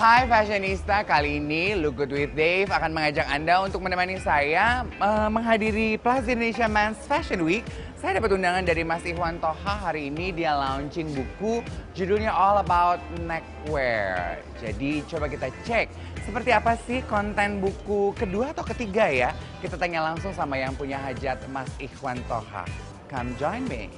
Hai Fashionista, kali ini Look Good with Dave akan mengajak Anda untuk menemani saya menghadiri Plaza Indonesia Men's Fashion Week. Saya dapat undangan dari Mas Ikhwan Toha. Hari ini dia launching buku judulnya All About Neckwear. Jadi coba kita cek seperti apa sih konten buku kedua atau ketiga ya. Kita tanya langsung sama yang punya hajat, Mas Ikhwan Toha. Come join me.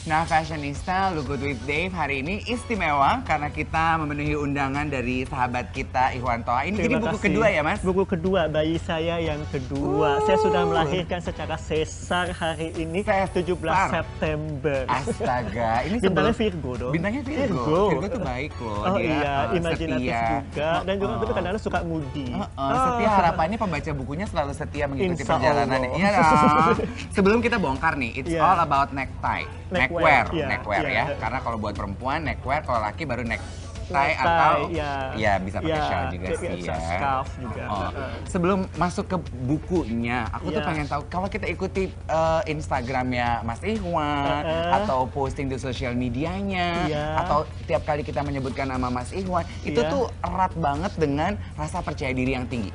Nah, Fashionista, Look Good with Dave hari ini istimewa karena kita memenuhi undangan dari sahabat kita Ikhwan Toha. Ini jadi buku kedua ya, Mas? Buku kedua, bayi saya yang kedua. Saya sudah melahirkan secara sesar hari ini, 17 September. Astaga, ini bintangnya Virgo dong. Bintangnya Virgo. Virgo tuh baik loh. Oh dia, iya, imajinatif setia juga. Dan juga tapi kadang-kadang suka moody. Setia, harapannya pembaca bukunya selalu setia mengikuti perjalanannya. Iya dong. Sebelum kita bongkar nih, it's all about necktie. Neckwear ya. Karena kalau buat perempuan neckwear, kalau laki baru necktie atau ya bisa pakai shawl juga sih ya. Scarf juga. Sebelum masuk ke bukunya, aku tuh pengen tahu kalau kita ikuti Instagramnya Mas Ikhwan atau posting di sosial medianya atau tiap kali kita menyebutkan nama Mas Ikhwan, itu tuh erat banget dengan rasa percaya diri yang tinggi.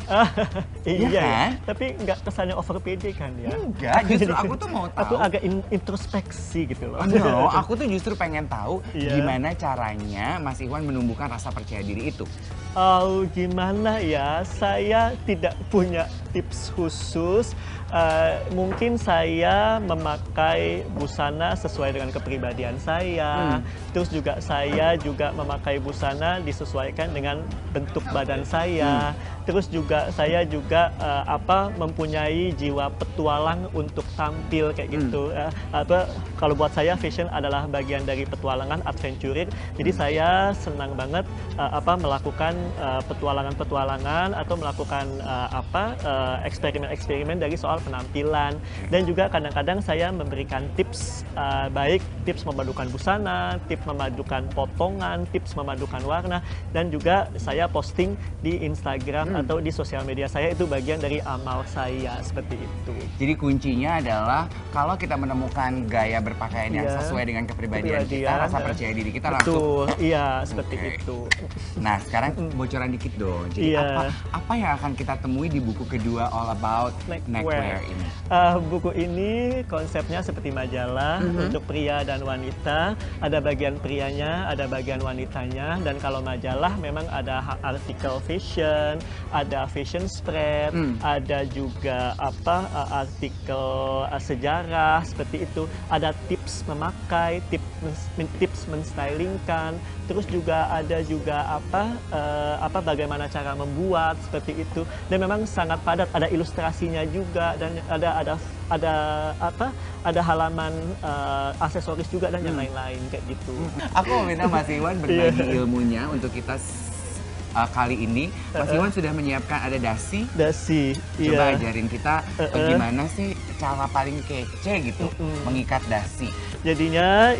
Iya kan? Tapi nggak kesannya over PD kan ya? Enggak, justru aku tuh mau tahu. Aku agak introspeksi gitu loh. No, aku tuh justru pengen tahu gimana caranya Mas Ikhwan menumbuhkan rasa percaya diri itu. Oh, gimana ya? Saya tidak punya tips khusus. Mungkin saya memakai busana sesuai dengan kepribadian saya. Terus juga saya juga memakai busana disesuaikan dengan bentuk badan saya. Terus juga saya juga mempunyai jiwa petualang untuk tampil kayak gitu. Kalau buat saya fashion adalah bagian dari petualangan, adventurer. Jadi saya senang banget melakukan petualangan-petualangan atau melakukan eksperimen-eksperimen dari soal penampilan. Dan juga kadang-kadang saya memberikan tips, baik tips memadukan busana, tips memadukan potongan, tips memadukan warna, dan juga saya posting di Instagram atau di sosial media saya. Itu bagian dari amal saya, seperti itu. Jadi kuncinya adalah kalau kita menemukan gaya berpakaian yang sesuai dengan kepribadian kita, rasa percaya diri kita langsung. Iya, seperti itu. Nah, sekarang bocoran dikit dong. Jadi apa yang akan kita temui di buku kedua All About Neckwear ini? Buku ini konsepnya seperti majalah untuk pria dan wanita. Ada bagian prianya, ada bagian wanitanya. Dan kalau majalah memang ada artikel fashion, ada fashion spread, ada juga artikel sejarah seperti itu. Ada tips memakai, tips menstylingkan. Terus juga ada juga bagaimana cara membuat seperti itu. Dan memang sangat padat, ada ilustrasinya juga dan ada halaman aksesoris juga dan yang lain-lain kayak gitu. Aku mau minta Mas Ikhwan berbagi ilmunya untuk kita kali ini. Mas Ikhwan sudah menyiapkan ada dasi. Coba ajarin kita bagaimana sih cara paling kece gitu mengikat dasi. Jadinya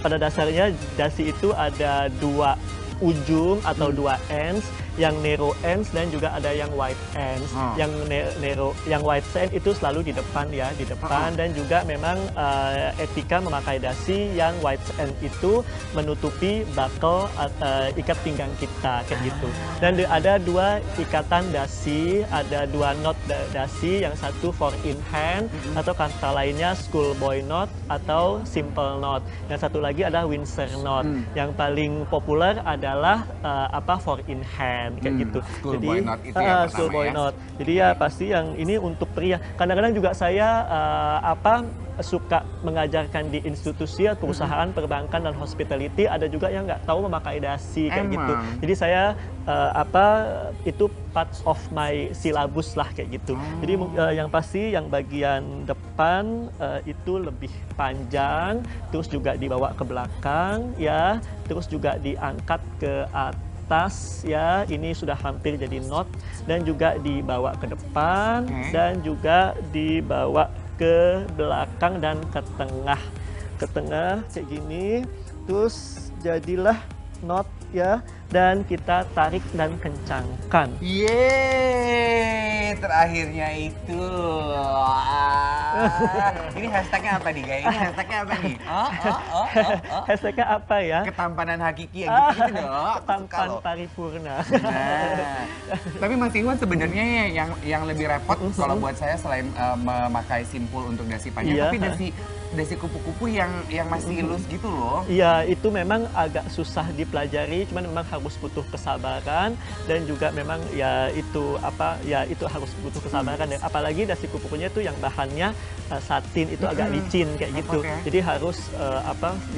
pada dasarnya dasi itu ada dua ujung atau dua ends, yang narrow ends dan juga ada yang wide ends. Yang wide end itu selalu di depan ya, di depan. Dan juga memang etika memakai dasi yang wide end itu menutupi buckle ikat pinggang kita kayak gitu. Dan ada dua ikatan dasi, ada dua knot dasi, yang satu 4 in hand atau kata lainnya schoolboy knot atau simple knot. Yang satu lagi ada Windsor knot. Yang paling populer adalah 4 in hand. keren kayak gitu. Schoolboy Not itu yang pertama Schoolboy ya. Not. Jadi ya pasti yang ini untuk pria. Kadang-kadang juga saya suka mengajarkan di institusi, perusahaan, perbankan dan hospitality. Ada juga yang nggak tahu memakai dasi kayak gitu. Jadi saya itu parts of my syllabus lah kayak gitu. Jadi yang pasti yang bagian depan itu lebih panjang, terus juga dibawa ke belakang ya, terus juga diangkat ke atas ya. Ini sudah hampir jadi knot dan juga dibawa ke depan dan juga dibawa ke belakang dan ke tengah kayak gini, terus jadilah knot ya, dan kita tarik dan kencangkan. Yeay, terakhirnya itu. Ini hashtagnya apa nih, guys? Ini hashtagnya apa nih? Hashtagnya apa ya? Ketampanan hakiki yang gitu dong. Ketampan paripurna. Nah, tapi Mas Iwan sebenarnya yang lebih repot kalau buat saya selain memakai simpul untuk dasi panjang, tapi dasi kupu-kupu yang masih loose gitu loh. Iya, itu memang agak susah dipelajari, cuman memang harus butuh kesabaran dan juga memang itu harus butuh kesabaran. Dan apalagi dasi kupu-kupunya itu yang bahannya satin itu agak licin kayak gitu. Ya? Jadi harus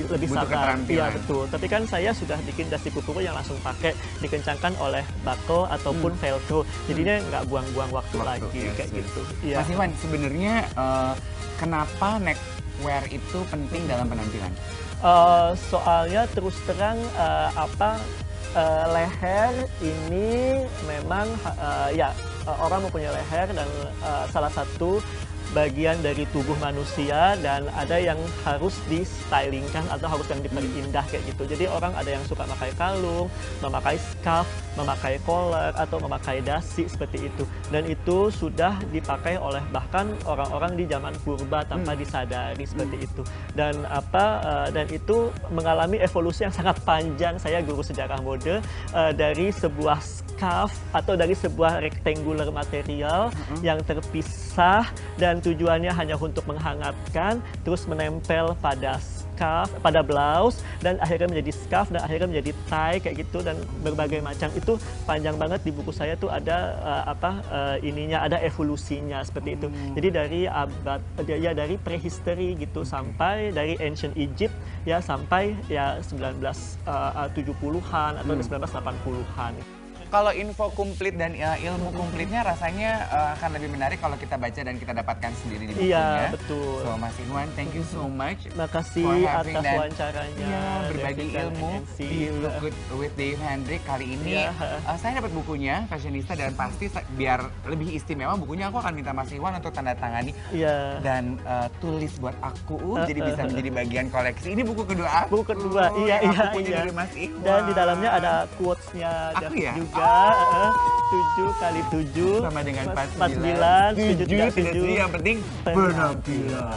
lebih butuh sabar. Iya, keterampilan. betul. Tapi kan saya sudah bikin dasi kupu-kupu yang langsung pakai dikencangkan oleh bako ataupun velcro. Jadinya nggak buang-buang waktu lagi kayak gitu. Iya. Mas Iwan, sebenarnya kenapa neckwear itu penting dalam penampilan? Soalnya terus terang leher ini memang orang mempunyai leher dan salah satu bagian dari tubuh manusia, dan ada yang harus di-stylingkan atau harus yang diperindah kayak gitu. Jadi orang ada yang suka memakai kalung, memakai scarf, memakai collar atau memakai dasi seperti itu. Dan itu sudah dipakai oleh bahkan orang-orang di zaman purba tanpa disadari seperti itu. Dan dan itu mengalami evolusi yang sangat panjang. Saya guru sejarah mode, dari sebuah scarf atau dari sebuah rectangular material yang terpisah dan tujuannya hanya untuk menghangatkan, terus menempel pada scarf, pada blouse, dan akhirnya menjadi scarf, dan akhirnya menjadi tie kayak gitu, dan berbagai macam. Itu panjang banget di buku saya tuh ada ada evolusinya seperti itu. Jadi dari prehistory gitu sampai dari ancient Egypt ya sampai 1970-an atau 1980-an. Kalau info komplit dan ilmu komplitnya rasanya akan lebih menarik kalau kita baca dan kita dapatkan sendiri di bukunya. Iya, betul. So, Mas Iwan, thank you so much. Makasih atas wawancaranya. Berbagi ilmu di Look Good with Dave Hendrik kali ini. Saya dapat bukunya, Fashionista, dan pasti biar lebih istimewa bukunya, aku akan minta Mas Iwan untuk tanda tangani dan tulis buat aku, jadi bisa menjadi bagian koleksi. Ini buku kedua aku. Buku kedua, iya. Dari Mas Iwan. Dan di dalamnya ada quotes-nya juga. 7 kali 7 sama dengan 49, 7 tidak 7. Yang penting penampilan.